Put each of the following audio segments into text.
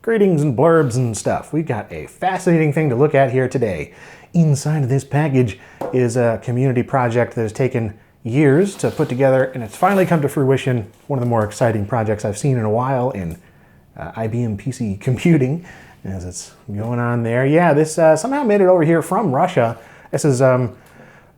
greetings and blurbs and stuff. We've got a fascinating thing to look at here today. Inside of this package is a community project that has taken years to put together, and it's finally come to fruition. One of the more exciting projects I've seen in a while in IBM PC computing, as it's going on there. Yeah, this somehow made it over here from Russia. This is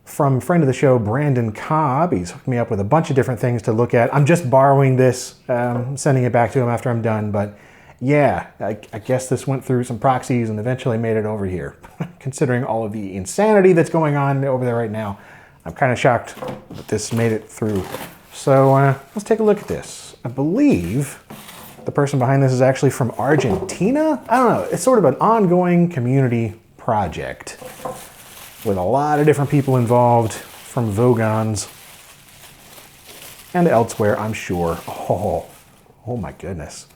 from friend of the show, Brandon Cobb. He's hooked me up with a bunch of different things to look at. I'm just borrowing this, sending it back to him after I'm done, but yeah, I guess this went through some proxies and eventually made it over here. Considering all of the insanity that's going on over there right now, I'm kind of shocked that this made it through. So let's take a look at this. I believe the person behind this is actually from Argentina. I don't know, it's sort of an ongoing community project with a lot of different people involved from Vogons and elsewhere, I'm sure. Oh my goodness.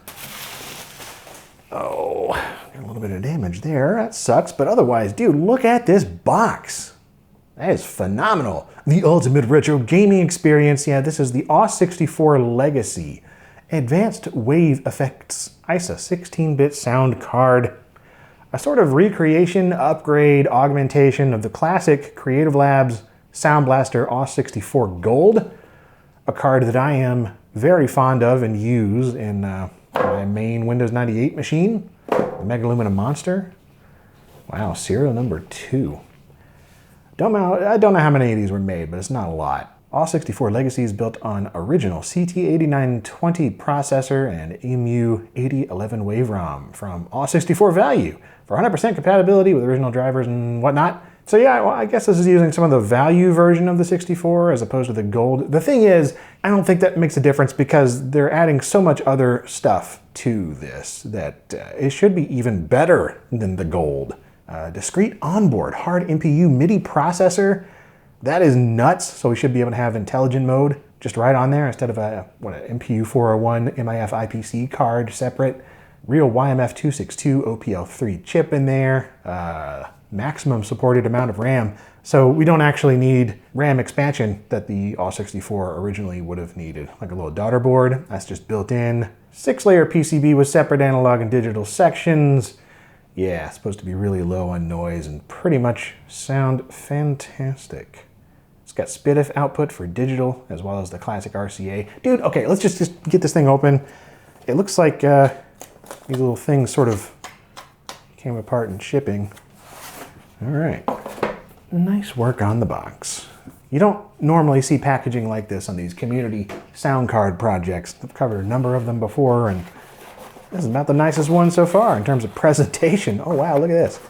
Oh, got a little bit of damage there. That sucks, but otherwise, dude, look at this box. That is phenomenal. The ultimate retro gaming experience. Yeah, this is the AWE64 Legacy. Advanced Wave Effects ISA 16-bit sound card. A sort of recreation, upgrade, augmentation of the classic Creative Labs Sound Blaster AWE64 Gold. A card that I am very fond of and use in my main Windows 98 machine, the Mega Lumina Monster. Wow, serial number 2. I don't know how many of these were made, but it's not a lot. AWE64 Legacy is built on original CT8920 processor and EMU8011 wave ROM from AWE64 Value for 100% compatibility with original drivers and whatnot. So yeah, well, I guess this is using some of the Value version of the 64 as opposed to the Gold. The thing is, I don't think that makes a difference because they're adding so much other stuff to this that it should be even better than the Gold. Discrete onboard hard MPU MIDI processor. That is nuts, so we should be able to have intelligent mode just right on there instead of an MPU 401 MIF IPC card separate. Real YMF262 OPL3 chip in there. Maximum supported amount of RAM. So we don't actually need RAM expansion that the AWE64 originally would have needed. Like a little daughter board, that's just built in. 6-layer PCB with separate analog and digital sections. Yeah, it's supposed to be really low on noise and pretty much sound fantastic. It's got SPDIF output for digital as well as the classic RCA. Dude, okay, let's just get this thing open. It looks like these little things sort of came apart in shipping. All right, nice work on the box. You don't normally see packaging like this on these community sound card projects. I've covered a number of them before, and this is about the nicest one so far in terms of presentation. Oh wow, look at this.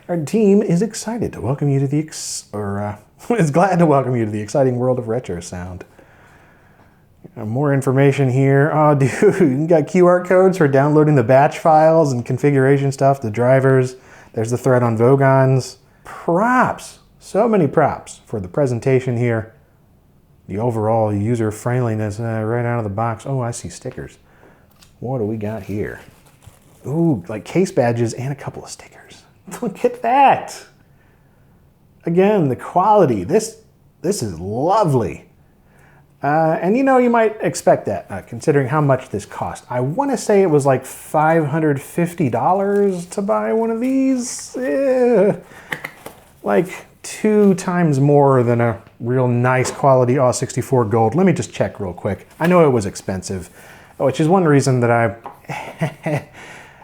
Our team is excited to welcome you to the, is glad to welcome you to the exciting world of retro sound. More information here. Oh dude, you got QR codes for downloading the batch files and configuration stuff, the drivers. There's the thread on Vogons. Props, so many props for the presentation here. The overall user friendliness right out of the box. Oh, I see stickers. What do we got here? Ooh, like case badges and a couple of stickers. Look at that. Again, the quality. This is lovely. And you know, you might expect that, considering how much this cost. I want to say it was like $550 to buy one of these. Like 2 times more than a real nice quality AWE64 Gold. Let me just check real quick. I know it was expensive, which is one reason that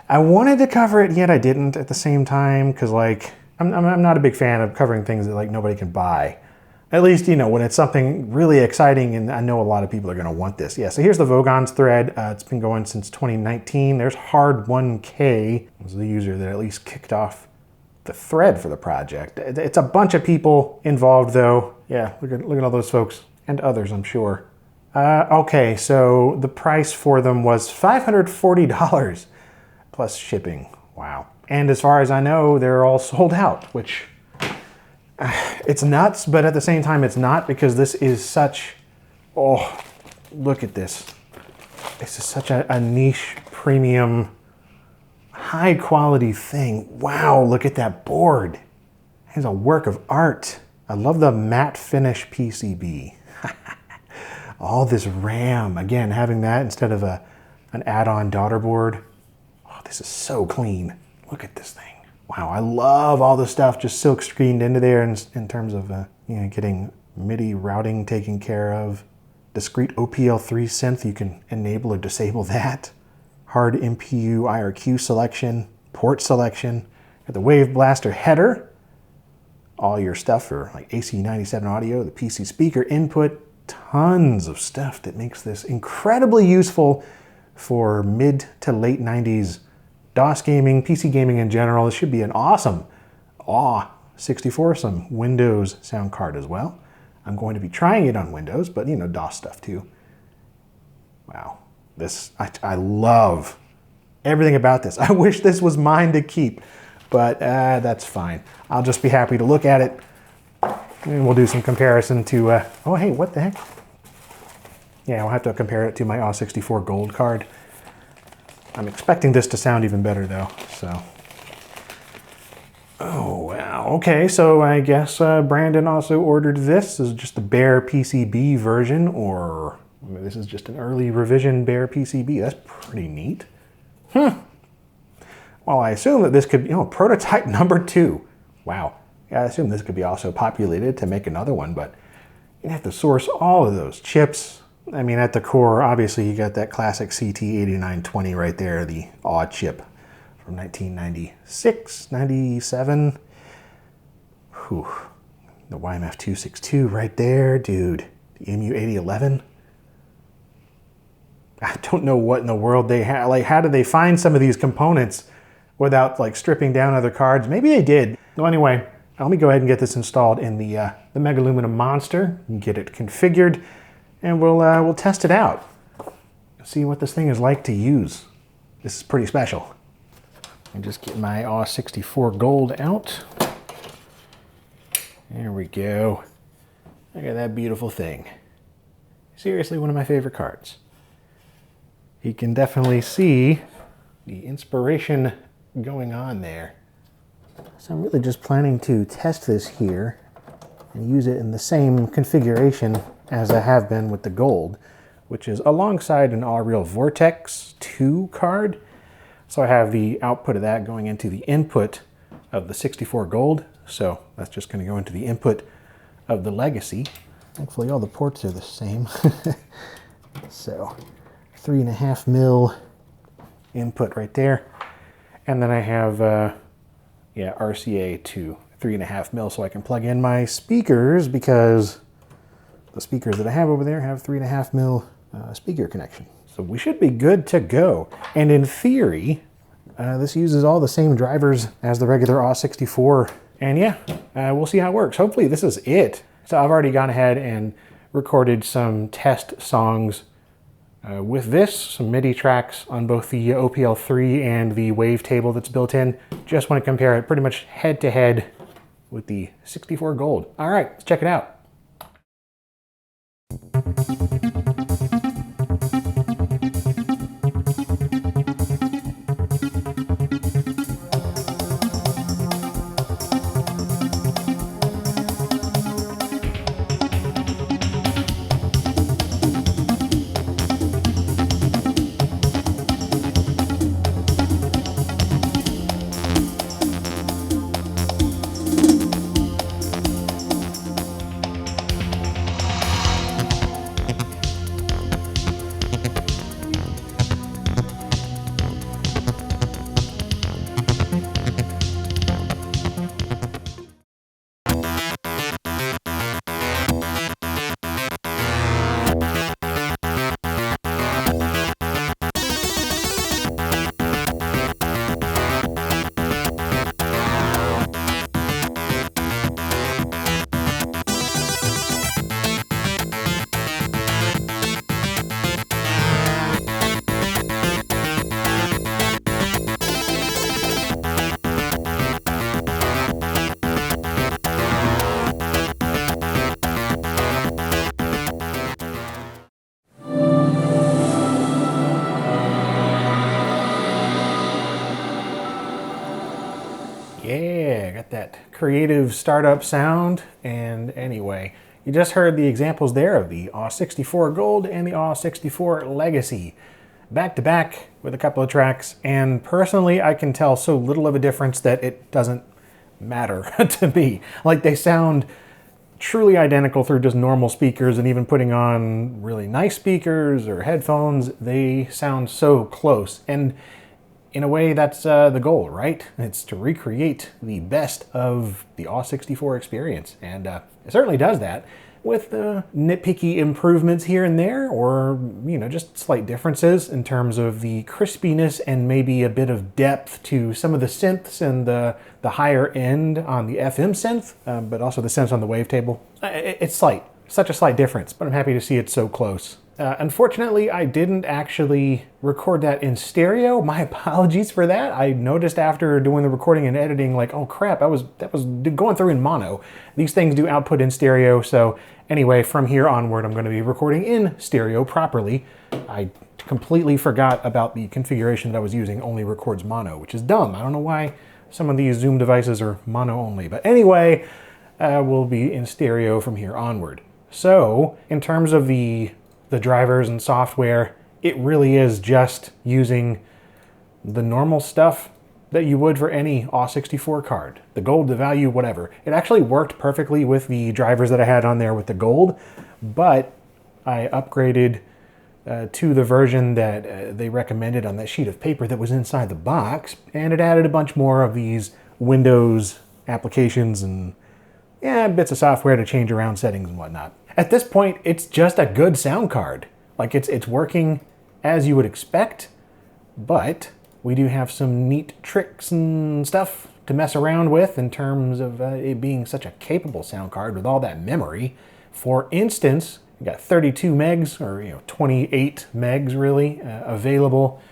I wanted to cover it, yet I didn't at the same time, because like, I'm not a big fan of covering things that like nobody can buy. At least, you know, when it's something really exciting, and I know a lot of people are going to want this. Yeah, so here's the Vogons thread. It's been going since 2019. There's Hard1K, was the user that at least kicked off the thread for the project. It's a bunch of people involved, though. Yeah, look at all those folks, and others, I'm sure. Okay, so the price for them was $540 plus shipping. Wow. And as far as I know, they're all sold out, which it's nuts, but at the same time it's not, because this is such, oh, look at this. This is such a niche, premium, high quality thing. Wow, look at that board. It's a work of art. I love the matte finish PCB. All this RAM, again, having that instead of an add-on daughter board. Oh, this is so clean. Look at this thing. Wow, I love all the stuff just silk screened into there in terms of getting MIDI routing taken care of. Discrete OPL3 synth, you can enable or disable that. Hard MPU IRQ selection, port selection. Got the Wave Blaster header. All your stuff for like AC97 audio, the PC speaker input. Tons of stuff that makes this incredibly useful for mid to late 90s DOS gaming, PC gaming in general. This should be an awesome AWE64, some Windows sound card as well. I'm going to be trying it on Windows, but you know, DOS stuff too. Wow, this, I love everything about this. I wish this was mine to keep, but that's fine. I'll just be happy to look at it, and we'll do some comparison to, oh hey, what the heck? Yeah, I'll have to compare it to my AWE64 Gold card. I'm expecting this to sound even better though, so. Oh, wow. Okay, so I guess Brandon also ordered this. This is just the bare PCB version, or this is just an early revision bare PCB. That's pretty neat. Well, I assume that this could, prototype number 2. Wow. Yeah, I assume this could be also populated to make another one, but you have to source all of those chips. I mean, at the core, obviously, you got that classic CT8920 right there, the AWE chip from 1996, 97. Whew. The YMF262 right there, dude. The MU8011. I don't know what in the world they had. Like, how did they find some of these components without, like, stripping down other cards? Maybe they did. Well, anyway, let me go ahead and get this installed in the Megalumina Monster and get it configured. And we'll test it out. See what this thing is like to use. This is pretty special. And just get my AWE64 Gold out. There we go. Look at that beautiful thing. Seriously, one of my favorite cards. You can definitely see the inspiration going on there. So I'm really just planning to test this here and use it in the same configuration as I have been with the Gold, which is alongside an AWE Vortex 2 card. So I have the output of that going into the input of the 64 Gold. So that's just going to go into the input of the Legacy. Thankfully all the ports are the same. So 3.5 mil input right there. And then I have RCA to 3.5 mil so I can plug in my speakers, because the speakers that I have over there have 3.5 mil speaker connection. So we should be good to go. And in theory, this uses all the same drivers as the regular AWE64. And yeah, we'll see how it works. Hopefully this is it. So I've already gone ahead and recorded some test songs with this, some MIDI tracks on both the OPL3 and the wavetable that's built in. Just want to compare it pretty much head to head with the 64 Gold. All right, let's check it out. Yeah, got that creative startup sound. And anyway, you just heard the examples there of the AWE64 Gold and the AWE64 Legacy. back to back with a couple of tracks, and personally I can tell so little of a difference that it doesn't matter to me. Like, they sound truly identical through just normal speakers, and even putting on really nice speakers or headphones, they sound so close. And in a way, that's the goal, right? It's to recreate the best of the AWE64 experience, and it certainly does that with nitpicky improvements here and there, or, you know, just slight differences in terms of the crispiness and maybe a bit of depth to some of the synths and the higher end on the FM synth, but also the synths on the wavetable. It's slight, such a slight difference, but I'm happy to see it so close. Unfortunately, I didn't actually record that in stereo. My apologies for that. I noticed after doing the recording and editing, like, oh crap, that was going through in mono. These things do output in stereo, so anyway, from here onward, I'm going to be recording in stereo properly. I completely forgot about the configuration that I was using only records mono, which is dumb. I don't know why some of these Zoom devices are mono only, but anyway, we'll be in stereo from here onward. So, in terms of the drivers and software, it really is just using the normal stuff that you would for any AWE64 card. The gold, the value, whatever. It actually worked perfectly with the drivers that I had on there with the gold, but I upgraded to the version that they recommended on that sheet of paper that was inside the box, and it added a bunch more of these Windows applications and bits of software to change around settings and whatnot. At this point, it's just a good sound card. Like, it's working as you would expect, but we do have some neat tricks and stuff to mess around with in terms of it being such a capable sound card with all that memory. For instance, you got 32 megs, or 28 megs really, available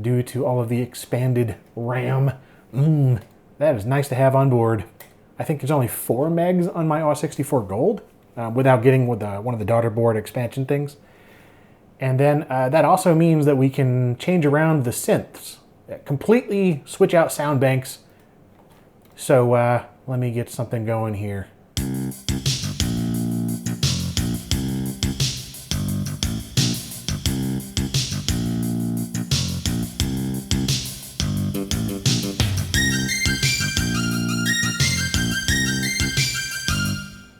due to all of the expanded RAM. That is nice to have on board. I think there's only 4 megs on my AWE64 Gold, without getting with one of the daughter board expansion things. And then that also means that we can change around the synths, completely switch out sound banks. So let me get something going here.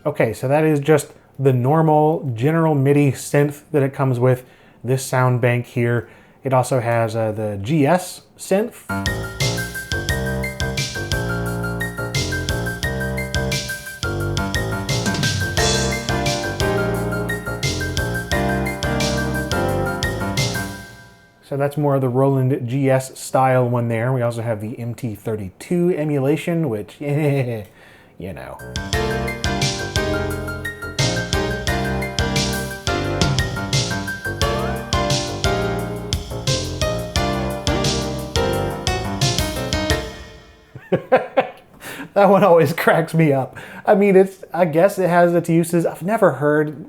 Okay, so that is just the normal general MIDI synth that it comes with, this sound bank here. It also has the GS synth. So that's more of the Roland GS style one there. We also have the MT32 emulation, which, you know. That one always cracks me up. I mean, I guess it has its uses. I've never heard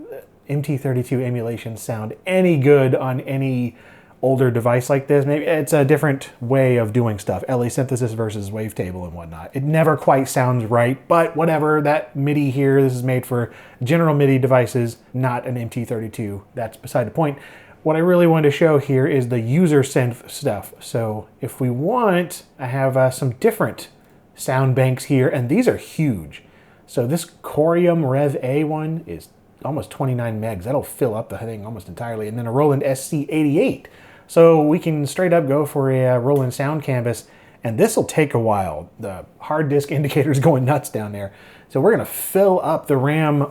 MT32 emulation sound any good on any older device like this. Maybe it's a different way of doing stuff. LA synthesis versus wavetable and whatnot. It never quite sounds right, but whatever. That MIDI here, this is made for general MIDI devices, not an MT32. That's beside the point. What I really wanted to show here is the user synth stuff. So if we want, I have some different sound banks here, and these are huge. So this Corium Rev A one is almost 29 megs. That'll fill up the thing almost entirely. And then a Roland SC88. So we can straight up go for a Roland sound canvas, and this will take a while. The hard disk indicator's going nuts down there. So we're gonna fill up the RAM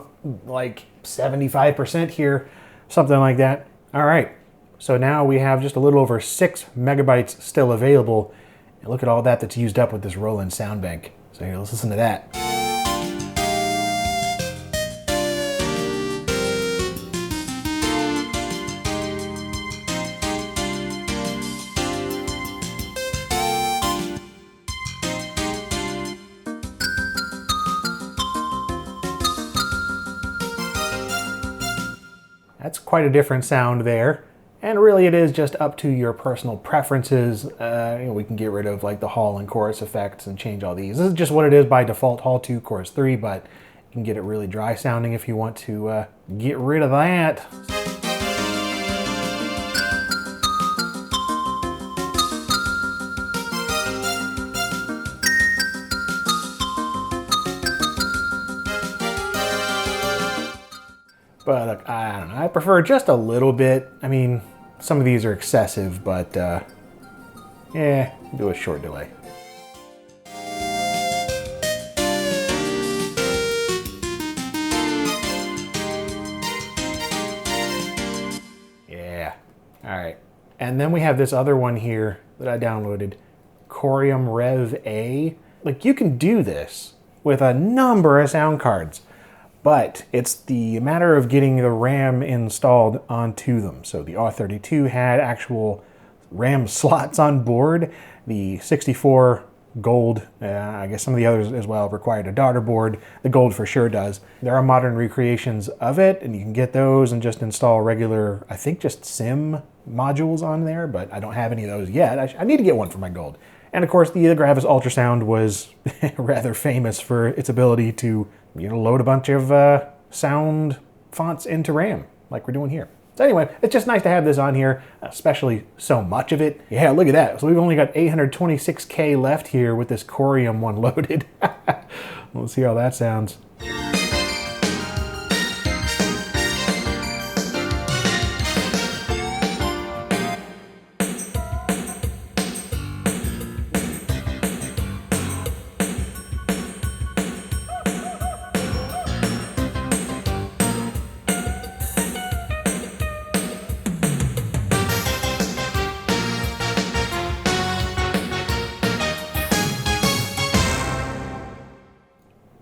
like 75% here, something like that. All right, so now we have just a little over 6 megabytes still available. And look at all that's used up with this Roland sound bank. So here, let's listen to that. That's quite a different sound there. And really it is just up to your personal preferences. We can get rid of like the hall and chorus effects and change all these. This is just what it is by default, hall 2, chorus 3, but you can get it really dry sounding if you want to get rid of that. But look, I don't know, I prefer just a little bit. I mean, some of these are excessive, but yeah, do a short delay. Yeah, all right. And then we have this other one here that I downloaded, Corium Rev A. Like, you can do this with a number of sound cards, but it's the matter of getting the RAM installed onto them. So the R32 had actual RAM slots on board. The 64 Gold, I guess some of the others as well, required a daughter board. The Gold for sure does. There are modern recreations of it, and you can get those and just install regular, I think just SIM modules on there, but I don't have any of those yet. I need to get one for my Gold. And of course, the Gravis Ultrasound was rather famous for its ability to, load a bunch of sound fonts into RAM, like we're doing here. So anyway, it's just nice to have this on here, especially so much of it. Yeah, look at that. So we've only got 826K left here with this Corium one loaded. Let's see how that sounds.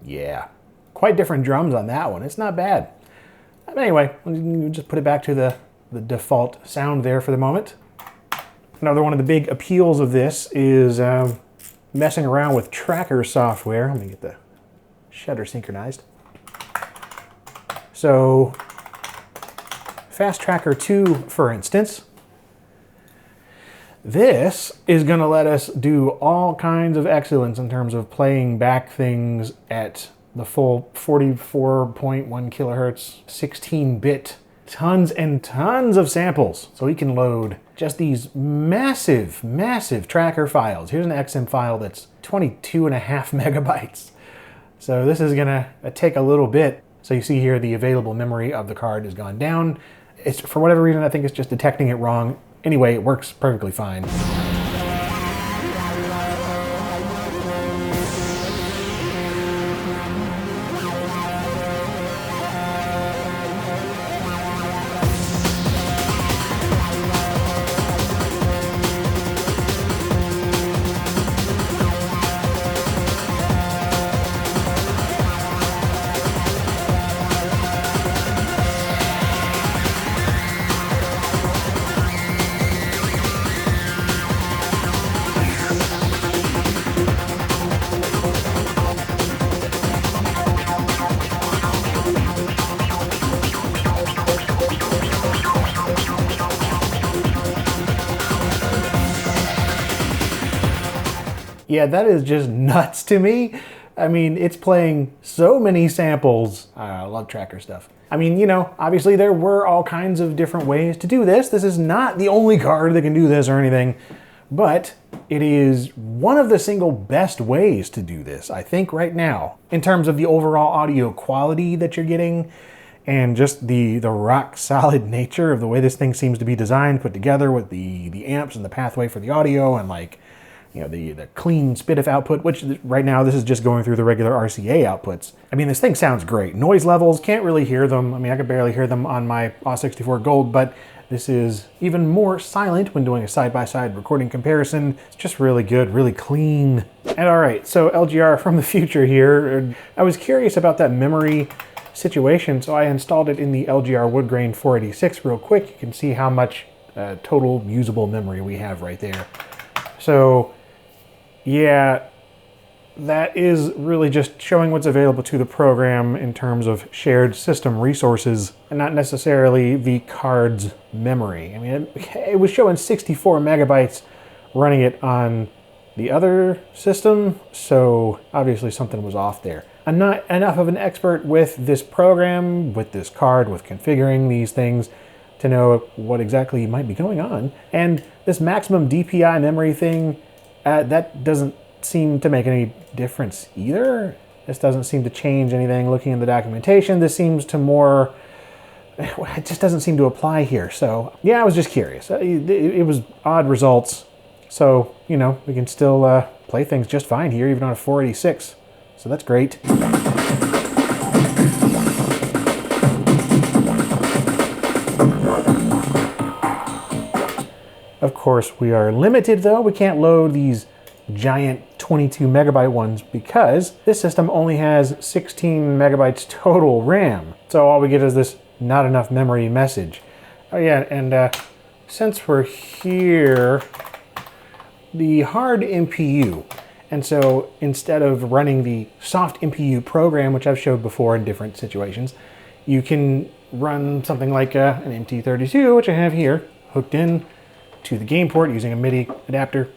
Yeah, quite different drums on that one. It's not bad. But anyway, we'll just put it back to the default sound there for the moment. Another one of the big appeals of this is messing around with tracker software. Let me get the shutter synchronized. So, Fast Tracker 2, for instance, this is going to let us do all kinds of excellence in terms of playing back things at the full 44.1 kilohertz, 16-bit, tons and tons of samples. So we can load just these massive, massive tracker files. Here's an XM file that's 22.5 megabytes. So this is going to take a little bit. So you see here the available memory of the card has gone down. It's, for whatever reason, I think it's just detecting it wrong. Anyway, it works perfectly fine. Yeah, that is just nuts to me. I mean, it's playing so many samples. I love tracker stuff. I mean, obviously there were all kinds of different ways to do this. This is not the only card that can do this or anything, but it is one of the single best ways to do this, I think, right now, in terms of the overall audio quality that you're getting and just the rock solid nature of the way this thing seems to be designed, put together with the amps and the pathway for the audio and the clean SPDIF output, which right now this is just going through the regular RCA outputs. I mean, this thing sounds great. Noise levels, can't really hear them. I mean, I could barely hear them on my AWE64 Gold, but this is even more silent when doing a side-by-side recording comparison. It's just really good, really clean. And all right, so LGR from the future here. I was curious about that memory situation, so I installed it in the LGR Woodgrain 486 real quick. You can see how much total usable memory we have right there. So, yeah, that is really just showing what's available to the program in terms of shared system resources and not necessarily the card's memory. I mean, it was showing 64 megabytes running it on the other system, so obviously something was off there. I'm not enough of an expert with this program, with this card, with configuring these things to know what exactly might be going on. And this maximum DPI memory thing, that doesn't seem to make any difference either. This doesn't seem to change anything looking in the documentation. This seems to more it just doesn't seem to apply here. So yeah, I was just curious. It was odd results. So, you know, we can still play things just fine here, even on a 486. So that's great. Of course, we are limited though. We can't load these giant 22 megabyte ones because this system only has 16 megabytes total RAM. So all we get is this not enough memory message. Oh yeah, and since we're here, the hard MPU, and so instead of running the soft MPU program, which I've showed before in different situations, you can run something like an MT32, which I have here, hooked in to the game port using a MIDI adapter.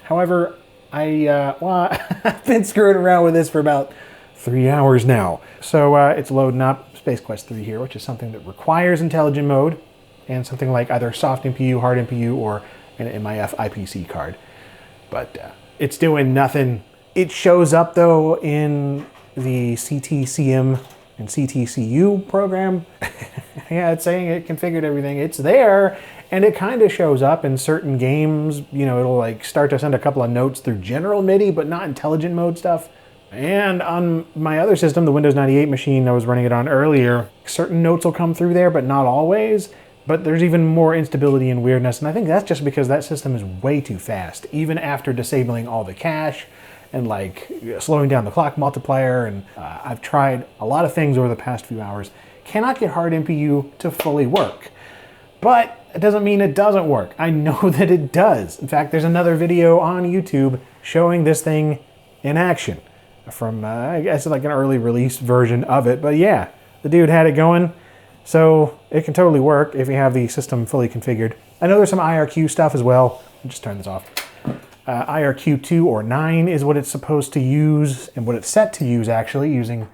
However, I've been screwing around with this for about 3 hours now. So it's loading up Space Quest 3 here, which is something that requires intelligent mode, and something like either soft MPU, hard MPU, or an MIF IPC card. But it's doing nothing. It shows up though in the CTCM and CTCU program. Yeah, it's saying it configured everything. It's there, and it kind of shows up in certain games. You know, it'll like start to send a couple of notes through general MIDI, but not intelligent mode stuff. And on my other system, the Windows 98 machine I was running it on earlier, certain notes will come through there, but not always. But there's even more instability and weirdness, and I think that's just because that system is way too fast, even after disabling all the cache and like slowing down the clock multiplier. And I've tried a lot of things over the past few hours. Cannot get hard MPU to fully work, but it doesn't mean it doesn't work. I know that it does. In fact, there's another video on YouTube showing this thing in action from, I guess like an early release version of it. But yeah, the dude had it going. So it can totally work if you have the system fully configured. I know there's some IRQ stuff as well. I'll just turn this off. IRQ 2 or 9 is what it's supposed to use, and what it's set to use actually, using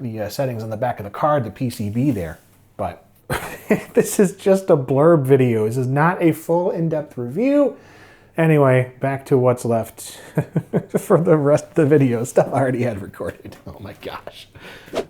the settings on the back of the card, the PCB there. But this is just a blurb video. This is not a full in-depth review. Anyway, back to what's left for the rest of the video. Stuff I already had recorded. Oh my gosh.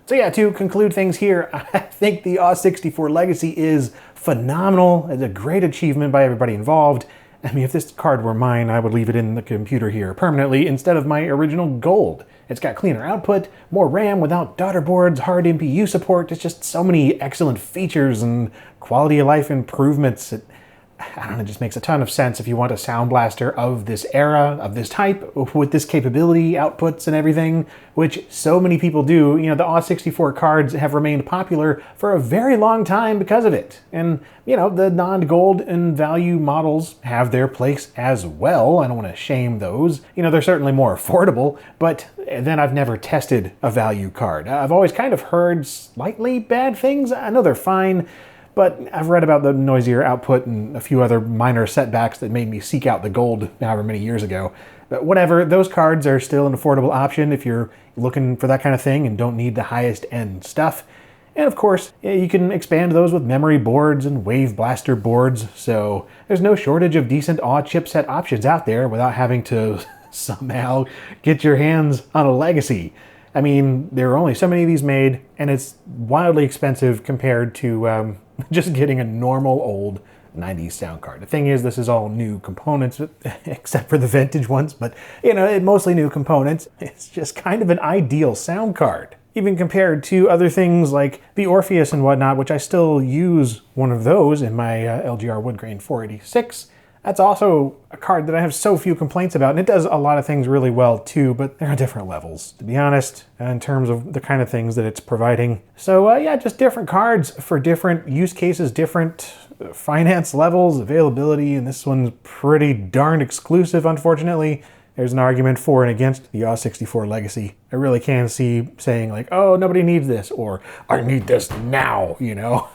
So yeah, to conclude things here, I think the AWE64 Legacy is phenomenal. It's a great achievement by everybody involved. I mean, if this card were mine, I would leave it in the computer here permanently instead of my original gold. It's got cleaner output, more RAM without daughter boards, hard MPU support. It's just so many excellent features and quality of life improvements. I don't know, it just makes a ton of sense if you want a sound blaster of this era, of this type, with this capability, outputs and everything, which so many people do. You know, the AWE64 cards have remained popular for a very long time because of it. And, you know, the non-gold and value models have their place as well. I don't want to shame those. You know, they're certainly more affordable, but then I've never tested a value card. I've always kind of heard slightly bad things. I know they're fine, but I've read about the noisier output and a few other minor setbacks that made me seek out the gold however many years ago. But whatever, those cards are still an affordable option if you're looking for that kind of thing and don't need the highest end stuff. And of course, you can expand those with memory boards and wave blaster boards, so there's no shortage of decent AWE chipset options out there without having to somehow get your hands on a Legacy. I mean, there are only so many of these made, and it's wildly expensive compared to just getting a normal old 90s sound card. The thing is, this is all new components, except for the vintage ones, but you know, mostly new components. It's just kind of an ideal sound card, even compared to other things like the Orpheus and whatnot, which I still use one of those in my LGR Woodgrain 486. That's also a card that I have so few complaints about, and it does a lot of things really well too, but there are different levels, to be honest, in terms of the kind of things that it's providing. So yeah, just different cards for different use cases, different finance levels, availability, and this one's pretty darn exclusive, unfortunately. There's an argument for and against the AWE64 Legacy. I really can see saying like, oh, nobody needs this, or I need this now, you know?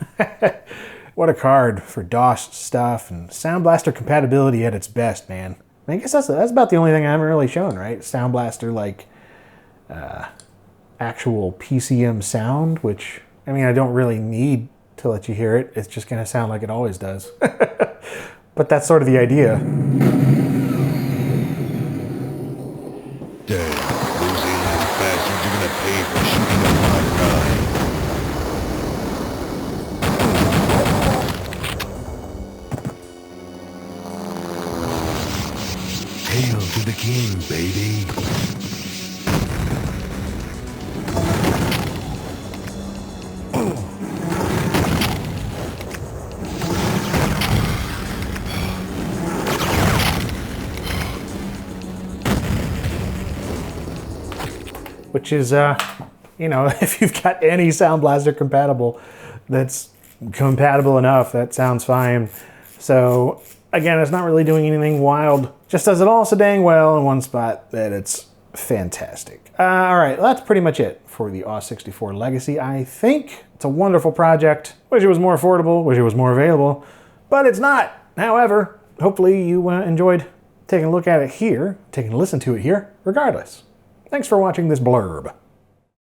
What a card for DOS stuff and Sound Blaster compatibility at its best, man. I guess that's about the only thing I haven't really shown, right? Sound Blaster, like actual PCM sound, which, I mean, I don't really need to let you hear it. It's just gonna sound like it always does. But that's sort of the idea. Damn, those alien bastards are gonna pay for shooting up my ride. Hail to the king, baby. Which is, you know, if you've got any Sound Blaster compatible, that's compatible enough, that sounds fine. So again, it's not really doing anything wild, just does it all so dang well in one spot that it's fantastic. All right, that's pretty much it for the AWE64 Legacy. I think it's a wonderful project. Wish it was more affordable, wish it was more available, but it's not. However, hopefully you enjoyed taking a look at it here, taking a listen to it here, regardless. Thanks for watching this blurb.